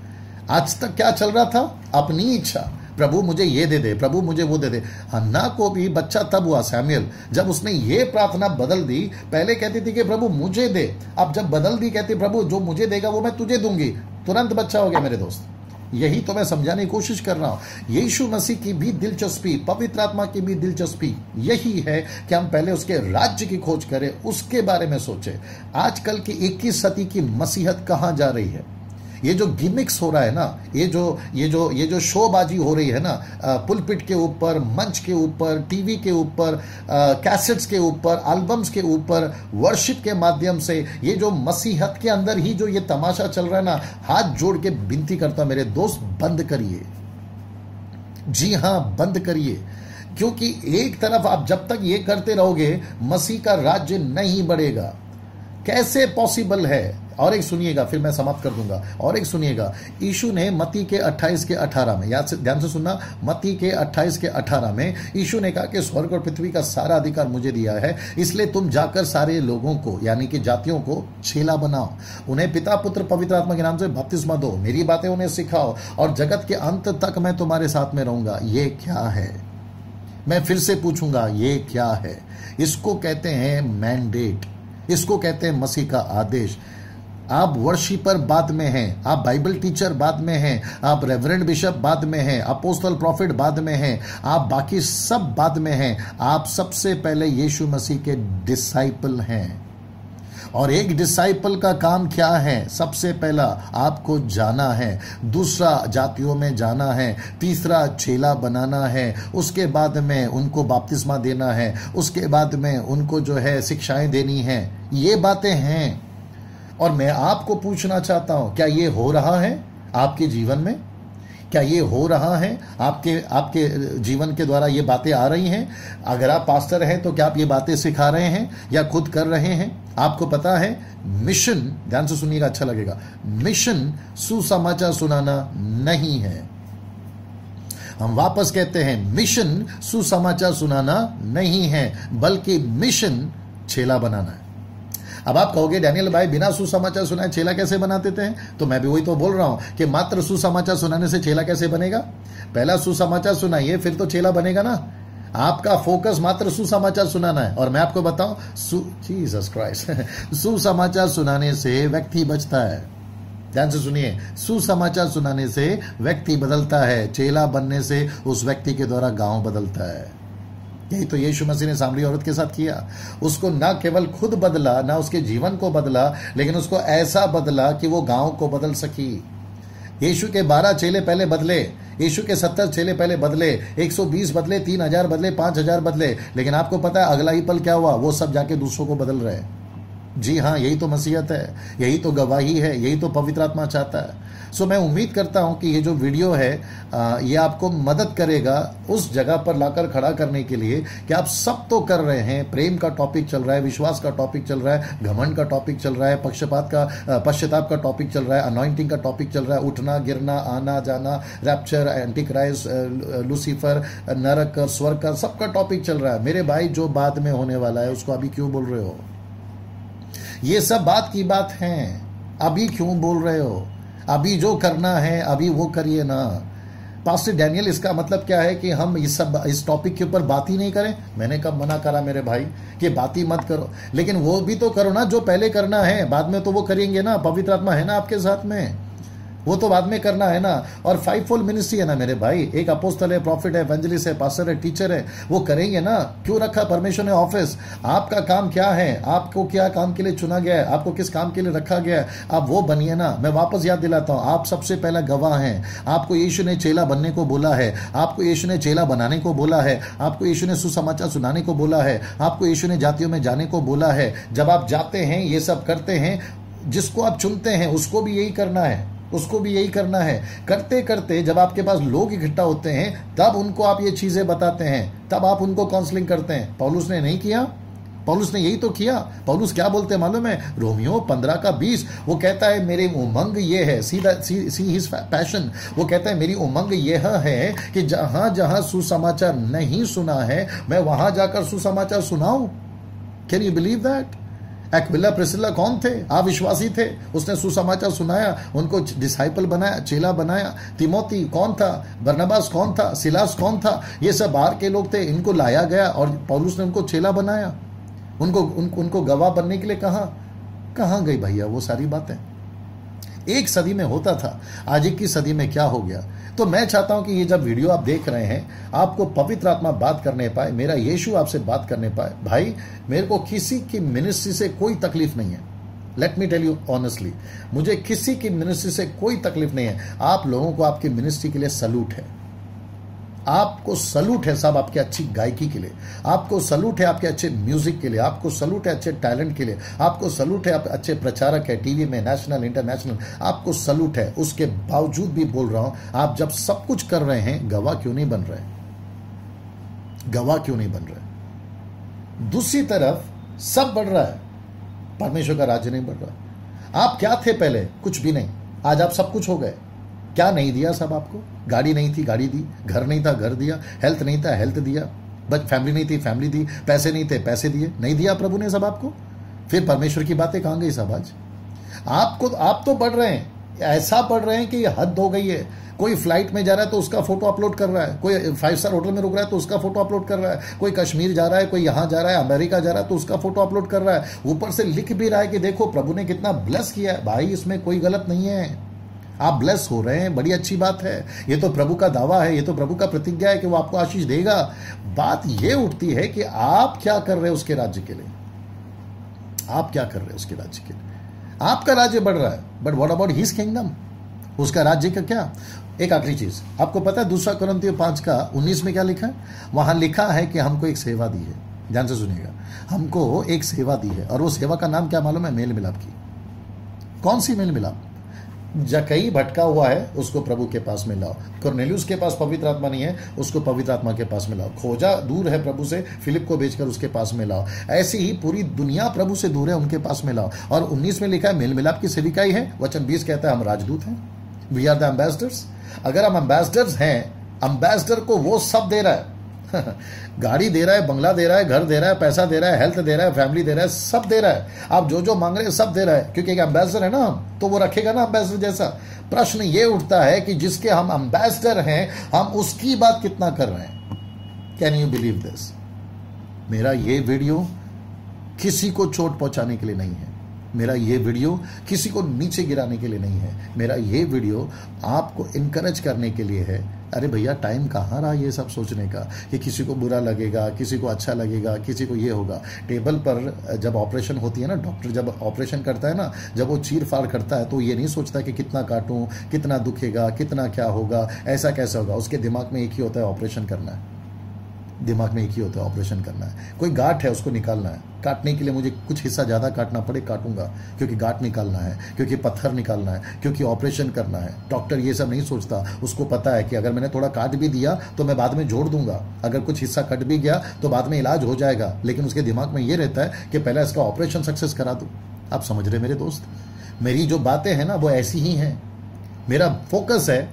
आज तक क्या चल रहा था? अपनी इच्छा। प्रभु मुझे ये दे दे, प्रभु मुझे वो दे दे। हन्ना को भी बच्चा तब हुआ, सैमुएल, जब उसने ये प्रार्थना बदल दी। पहले कहती थी कि प्रभु मुझे दे, अब जब बदल दी कहती प्रभु जो मुझे देगा वो मैं तुझे दूंगी। तुरंत बच्चा हो गया मेरे दोस्त। यही तो मैं समझाने की कोशिश कर रहा हूं। यीशु मसीह की भी दिलचस्पी, पवित्र आत्मा की भी दिलचस्पी यही है कि हम पहले उसके राज्य की खोज करें, उसके बारे में सोचें। आजकल की 21 सदी की मसीहत कहां जा रही है? ये जो गिमिक्स हो रहा है ना, ये जो शोबाजी हो रही है ना, पुलपिट के ऊपर, मंच के ऊपर, टीवी के ऊपर, कैसेट्स के ऊपर, एल्बम्स के ऊपर, वर्शिप के माध्यम से, ये जो मसीहत के अंदर ही जो ये तमाशा चल रहा है ना, हाथ जोड़ के विनती करता मेरे दोस्त, बंद करिए। जी हां, बंद करिए। क्योंकि एक तरफ आप जब तक ये करते रहोगे, मसीह का राज्य नहीं बढ़ेगा। कैसे पॉसिबल है? और एक सुनिएगा, फिर मैं समाप्त कर दूंगा। और एक सुनिएगा, यीशु ने मत्ती के 28 के 18 में, याद से ध्यान से सुनना, मत्ती के 28 के 18 में यीशु ने कहा कि स्वर्ग और पृथ्वी का सारा अधिकार मुझे दिया है, इसलिए तुम जाकर सारे लोगों को, यानी कि जातियों को चेला बनाओ, उन्हें पिता पुत्र पवित्र आत्मा के नाम से बपतिस्मा दो, मेरी बातें उन्हें सिखाओ, और जगत के अंत तक मैं तुम्हारे साथ में रहूंगा। ये क्या है? मैं फिर से पूछूंगा, ये क्या है? इसको कहते हैं मैंडेट, इसको कहते हैं मसीह का आदेश। आप वर्शिपर बाद में हैं, आप बाइबल टीचर बाद में हैं, आप रेवरेंड बिशप बाद में हैं, अपोस्टल प्रॉफिट बाद में हैं, आप बाकी सब बाद में हैं। आप सबसे पहले यीशु मसीह के डिसाइपल हैं। और एक डिसाइपल का काम क्या है? सबसे पहला आपको जाना है, दूसरा जातियों में जाना है, तीसरा चेला बनाना है, उसके बाद में उनको बपतिस्मा देना है, उसके बाद में उनको जो है शिक्षाएं देनी है। ये बातें हैं। और मैं आपको पूछना चाहता हूं, क्या ये हो रहा है आपके जीवन में? क्या ये हो रहा है? आपके जीवन के द्वारा ये बातें आ रही हैं? अगर आप पास्टर हैं तो क्या आप ये बातें सिखा रहे हैं या खुद कर रहे हैं? आपको पता है, मिशन, ध्यान से सुनिएगा, अच्छा लगेगा, मिशन सुसमाचार सुनाना नहीं है। हम वापस कहते हैं, मिशन सुसमाचार सुनाना नहीं है, बल्कि मिशन चेला बनाना है। अब आप कहोगे, डैनियल भाई बिना सुसमाचार सुनाए चेला कैसे बनाते थे? तो मैं भी वही तो बोल रहा हूं कि मात्र सुसमाचार सुनाने से चेला कैसे बनेगा? पहला सुसमाचार सुनाइए, फिर तो चेला बनेगा ना। आपका फोकस मात्र सुसमाचार सुनाना है। और मैं आपको बताऊं, जीसस क्राइस्ट, सुसमाचार सुनाने से व्यक्ति बचता है। ध्यान से सुनिए, सुसमाचार सुनाने से व्यक्ति बदलता है, चेला बनने से उस व्यक्ति के द्वारा गांव बदलता है। यही तो यीशु मसीह ने सामरी औरत के साथ किया। उसको ना केवल खुद बदला, ना उसके जीवन को बदला, लेकिन उसको ऐसा बदला कि वो गांव को बदल सकी। यीशु के 12 चेले पहले बदले, यीशु के 70 चेले पहले बदले, 120 बदले, 3000 बदले, 5000 बदले, लेकिन आपको पता है अगला ही पल क्या हुआ? वो सब जाके दूसरों को बदल रहे। जी हाँ, यही तो मसीहत है, यही तो गवाही है, यही तो पवित्र आत्मा चाहता है। सो मैं उम्मीद करता हूं कि ये जो वीडियो है ये आपको मदद करेगा उस जगह पर लाकर खड़ा करने के लिए कि आप सब तो कर रहे हैं। प्रेम का टॉपिक चल रहा है, विश्वास का टॉपिक चल रहा है, घमंड का टॉपिक चल रहा है, पश्चाताप का टॉपिक चल रहा है, अनॉइंटिंग का टॉपिक चल रहा है, उठना गिरना, आना जाना, रैप्चर, एंटी क्राइस्ट, लूसीफर, नरक, स्वर्ग का सबका टॉपिक चल रहा है। मेरे भाई, जो बाद में होने वाला है उसको अभी क्यों बोल रहे हो? ये सब बात की बात है, अभी क्यों बोल रहे हो? अभी जो करना है अभी वो करिए ना। पास्टर डैनियल, इसका मतलब क्या है कि हम इस टॉपिक के ऊपर बात ही नहीं करें? मैंने कब मना करा मेरे भाई कि बात ही मत करो, लेकिन वो भी तो करो ना जो पहले करना है। बाद में तो वो करेंगे ना, पवित्र आत्मा है ना आपके साथ में, वो तो बाद में करना है ना। और 5-fold मिनिस्ट्री है ना मेरे भाई, एक अपोस्टल है, प्रॉफिट है, एवेंजलिस्ट है, पास्टर है, टीचर है, वो करेंगे ना। क्यों रखा परमेश्वर ने ऑफिस? आपका काम क्या है? आपको क्या काम के लिए चुना गया है? आपको किस काम के लिए रखा गया है? आप वो बनिए ना। मैं वापस याद दिलाता हूं, आप सबसे पहला गवाह हैं। आपको यीशु ने चेला बनने को बोला है, आपको यीशु ने चेला बनाने को बोला है, आपको यीशु ने सुसमाचार सुनाने को बोला है, आपको यीशु ने जातियों में जाने को बोला है। जब आप जाते हैं, ये सब करते हैं, जिसको आप चुनते हैं उसको भी यही करना है, उसको भी यही करना है। करते करते जब आपके पास लोग इकट्ठा होते हैं, तब उनको आप ये चीजें बताते हैं, तब आप उनको काउंसलिंग करते हैं। पौलुस ने नहीं किया? पौलुस ने यही तो किया। पौलुस क्या बोलते हैं मालूम है? रोमियो 15:20 वो कहता है, मेरी उमंग ये है, सी हिज पैशन। वो कहता है, मेरी उमंग यह है कि जहां जहां सुसमाचार नहीं सुना है, मैं वहां जाकर सुसमाचार सुनाऊं। Can you believe that? Aquila Priscilla कौन थे? अविश्वासी थे, उसने सुसमाचार सुनाया, उनको डिसाइपल बनाया, चेला बनाया। तिमोथी कौन था? बरनबास कौन था? सिलास कौन था? ये सब बाहर के लोग थे, इनको लाया गया और पौलुस ने उनको चेला बनाया, उनको गवाह बनने के लिए कहा। कहां गई भैया वो सारी बातें? एक सदी में होता था, आज 21 सदी में क्या हो गया? तो मैं चाहता हूं कि ये जब वीडियो आप देख रहे हैं, आपको पवित्र आत्मा बात करने पाए, मेरा यीशु आपसे बात करने पाए। भाई, मेरे को किसी की मिनिस्ट्री से कोई तकलीफ नहीं है। Let me tell you honestly, मुझे किसी की मिनिस्ट्री से कोई तकलीफ नहीं है। आप लोगों को आपकी मिनिस्ट्री के लिए सलूट है, आपको सलूट है साहब, आपके अच्छी गायकी के लिए, आपको सलूट है आपके अच्छे म्यूजिक के लिए, आपको सलूट है अच्छे टैलेंट के लिए, आपको सलूट है आप अच्छे प्रचारक है टीवी में, नेशनल इंटरनेशनल, आपको सलूट है। उसके बावजूद भी बोल रहा हूं, आप जब सब कुछ कर रहे हैं, गवाह क्यों नहीं बन रहे? गवाह क्यों नहीं बन रहे? दूसरी तरफ सब बढ़ रहा है, परमेश्वर का राज्य नहीं बढ़ रहा। आप क्या थे पहले? कुछ भी नहीं। आज आप सब कुछ हो गए। क्या नहीं दिया सब आपको? गाड़ी नहीं थी, गाड़ी दी। घर नहीं था, घर दिया। हेल्थ नहीं था, हेल्थ दिया। बट फैमिली नहीं थी, फैमिली दी। पैसे नहीं थे, पैसे दिए। नहीं दिया प्रभु ने सब आपको? फिर परमेश्वर की बातें कहाँ गई सब आज? आप तो बढ़ रहे हैं, ऐसा बढ़ रहे हैं कि हद हो गई है। कोई फ्लाइट में जा रहा है तो उसका फोटो अपलोड कर रहा है, कोई 5 स्टार होटल में रुक रहा है तो उसका फोटो अपलोड कर रहा है, कोई कश्मीर जा रहा है, कोई यहां जा रहा है, अमेरिका जा रहा है तो उसका फोटो अपलोड कर रहा है। ऊपर से लिख भी रहा है कि देखो प्रभु ने कितना ब्लेस किया है। भाई इसमें कोई गलत नहीं है, आप ब्लेस हो रहे हैं, बड़ी अच्छी बात है। ये तो प्रभु का दावा है, ये तो प्रभु का प्रतिज्ञा है कि वो आपको आशीष देगा। बात ये उठती है कि आप क्या कर रहे हैं उसके राज्य के लिए। आप क्या कर रहे हैं उसके राज्य के लिए? आपका राज्य बढ़ रहा है, but what about his kingdom? उसका राज्य का क्या? एक आखिरी चीज आपको पता है, 2 कोरिन्थियों 5:19 में क्या लिखा है? वहां लिखा है कि हमको एक सेवा दी है। ध्यान से सुनिएगा, हमको एक सेवा दी है, और वो सेवा का नाम क्या मालूम है? मेल मिलाप की। कौन सी मेल मिलाप? जकई भटका हुआ है, उसको प्रभु के पास में लाओ। कुरनेलियुस के पास पवित्र आत्मा नहीं है, उसको पवित्र आत्मा के पास में लाओ। खोजा दूर है प्रभु से, फिलिप को भेजकर उसके पास में लाओ। ऐसे ही पूरी दुनिया प्रभु से दूर है, उनके पास में लाओ। और 19 में लिखा है मेल मिलाप की सेविकाई है। वचन 20 कहता है हम राजदूत हैं, वी आर द एम्बेसडर्स। अगर हम एम्बेसडर्स हैं, एम्बेसडर को वो सब दे रहा है गाड़ी दे रहा है, बंगला दे रहा है, घर दे रहा है, पैसा दे रहा है, हेल्थ दे रहा है, फैमिली दे रहा है, सब दे रहा है। आप जो जो मांग रहे हैं सब दे रहा है, क्योंकि एक एम्बेसडर है ना हम, तो वो रखेगा ना एम्बेसडर जैसा। प्रश्न ये उठता है कि जिसके हम एम्बेसडर हैं, हम उसकी बात कितना कर रहे हैं? Can you believe this? मेरा ये वीडियो किसी को चोट पहुंचाने के लिए नहीं है, मेरा ये वीडियो किसी को नीचे गिराने के लिए नहीं है, मेरा ये वीडियो आपको इनकरेज करने के लिए है। अरे भैया टाइम कहाँ रहा ये सब सोचने का कि किसी को बुरा लगेगा, किसी को अच्छा लगेगा, किसी को ये होगा। टेबल पर जब ऑपरेशन होती है ना, डॉक्टर जब ऑपरेशन करता है ना, जब वो चीर फाड़ करता है तो ये नहीं सोचता कि कितना काटूं, कितना दुखेगा, कितना क्या होगा, ऐसा कैसा होगा। उसके दिमाग में एक ही होता है, ऑपरेशन करना है। दिमाग में एक ही होता है, ऑपरेशन करना है। कोई गांठ है, उसको निकालना है। काटने के लिए मुझे कुछ हिस्सा ज़्यादा काटना पड़े, काटूंगा, क्योंकि गांठ निकालना है, क्योंकि पत्थर निकालना है, क्योंकि ऑपरेशन करना है। डॉक्टर ये सब नहीं सोचता, उसको पता है कि अगर मैंने थोड़ा काट भी दिया तो मैं बाद में जोड़ दूंगा, अगर कुछ हिस्सा कट भी गया तो बाद में इलाज हो जाएगा। लेकिन उसके दिमाग में ये रहता है कि पहले इसका ऑपरेशन सक्सेस करा दूं। आप समझ रहे मेरे दोस्त? मेरी जो बातें हैं ना वो ऐसी ही हैं। मेरा फोकस है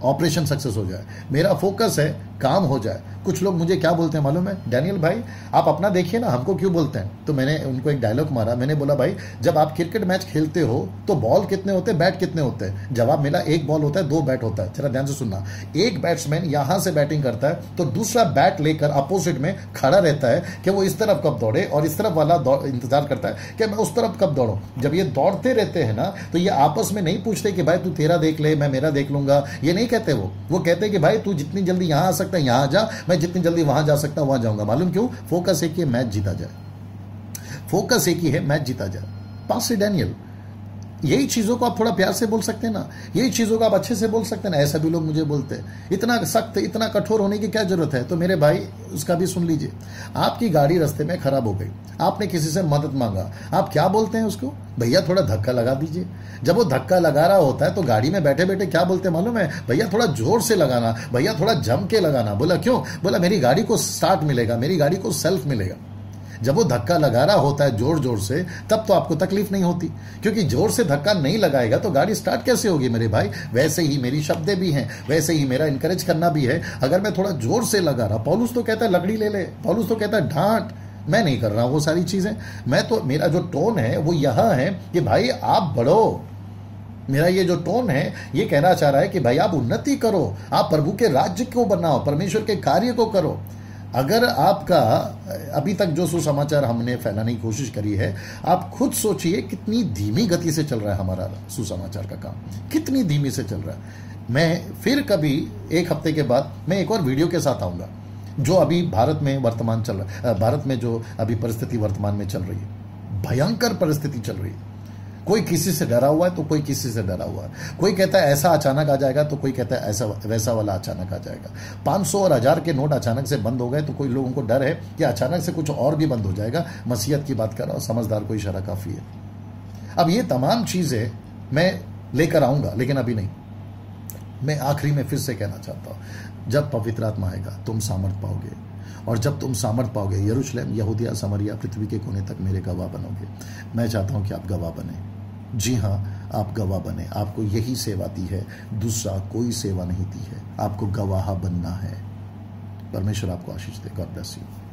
ऑपरेशन सक्सेस हो जाए, मेरा फोकस है काम हो जाए। कुछ लोग मुझे क्या बोलते हैं मालूम है? डैनियल भाई आप अपना देखिए ना, हमको क्यों बोलते हैं? तो मैंने उनको एक डायलॉग मारा, मैंने बोला भाई जब आप क्रिकेट मैच खेलते हो तो बॉल कितने होते हैं, बैट कितने होते हैं? जवाब मिला 1 बॉल होता है, 2 बैट होता है। जरा ध्यान से सुनना, एक बैट्समैन यहां से बैटिंग करता है तो दूसरा बैट लेकर अपोजिट में खड़ा रहता है कि वो इस तरफ कब दौड़े, और इस तरफ वाला इंतजार करता है कि मैं उस तरफ कब दौड़ूं। जब ये दौड़ते रहते हैं ना तो ये आपस में नहीं पूछते कि भाई तू तेरा देख ले, मैं मेरा देख लूंगा, ये नहीं कहते। वो कहते हैं कि भाई तू जितनी जल्दी यहां आ सकता है यहां आ जा, मैं जितनी जल्दी वहां जा सकता हूं वहां जाऊंगा। मालूम क्यों? फोकस एक ही है, मैच जीता जाए। फोकस एक ही है, मैच जीता जाए। पास्टर डैनियल यही चीजों को आप थोड़ा प्यार से बोल सकते हैं ना, यही चीजों को आप अच्छे से बोल सकते हैं ना। ऐसा भी लोग मुझे बोलते हैं, इतना सख्त इतना कठोर होने की क्या जरूरत है? तो मेरे भाई उसका भी सुन लीजिए। आपकी गाड़ी रास्ते में खराब हो गई, आपने किसी से मदद मांगा, आप क्या बोलते हैं उसको? भैया थोड़ा धक्का लगा दीजिए। जब वो धक्का लगा रहा होता है तो गाड़ी में बैठे बैठे क्या बोलते हैं मालूम है? भैया थोड़ा जोर से लगाना, भैया थोड़ा जम के लगाना। बोला क्यों? बोला मेरी गाड़ी को स्टार्ट मिलेगा, मेरी गाड़ी को सेल्फ मिलेगा। जब वो धक्का लगा रहा होता है जोर जोर से, तब तो आपको तकलीफ नहीं होती, क्योंकि जोर से धक्का नहीं लगाएगा तो गाड़ी स्टार्ट कैसे होगी मेरे भाई? वैसे ही मेरी शब्दें भी हैं, वैसे ही मेरा इनकरेज करना भी है। अगर मैं थोड़ा जोर से लगा रहा, पौलुस तो कहता है लकड़ी ले ले, पौलुस तो कहता है डांट, मैं नहीं कर रहा वो सारी चीजें। मैं तो, मेरा जो टोन है वो यहां है कि भाई आप बढ़ो। मेरा ये जो टोन है ये कहना चाह रहा है कि भाई आप उन्नति करो, आप प्रभु के राज्य को बनाओ, परमेश्वर के कार्य को करो। अगर आपका अभी तक जो सुसमाचार हमने फैलाने की कोशिश करी है, आप खुद सोचिए कितनी धीमी गति से चल रहा है हमारा सुसमाचार का काम, कितनी धीमी से चल रहा है। मैं फिर कभी 1 हफ्ते के बाद मैं एक और वीडियो के साथ आऊंगा, जो अभी भारत में वर्तमान चल रहा है, भारत में जो अभी परिस्थिति वर्तमान में चल रही है, भयंकर परिस्थिति चल रही है। कोई किसी से डरा हुआ है तो कोई किसी से डरा हुआ है। कोई कहता है ऐसा अचानक आ जाएगा तो कोई कहता है ऐसा वैसा वाला अचानक आ जाएगा। 500 और 1000 के नोट अचानक से बंद हो गए तो कोई लोगों को डर है कि अचानक से कुछ और भी बंद हो जाएगा। मसीहत की बात कर रहा हूं, समझदार को इशारा काफी है। अब ये तमाम चीजें मैं लेकर आऊंगा, लेकिन अभी नहीं। मैं आखिरी में फिर से कहना चाहता हूं, जब पवित्र आत्मा आएगा तुम सामर्थ पाओगे। और जब तुम सामर्थ पाओगे, यरूशलेम, यहूदिया, समरिया, पृथ्वी के कोने तक मेरे गवाह बनोगे। मैं चाहता हूं कि आप गवाह बने। जी हाँ, आप गवाह बने। आपको यही सेवा दी है, दूसरा कोई सेवा नहीं दी है। आपको गवाह बनना है। परमेश्वर आपको आशीष दे। God bless you.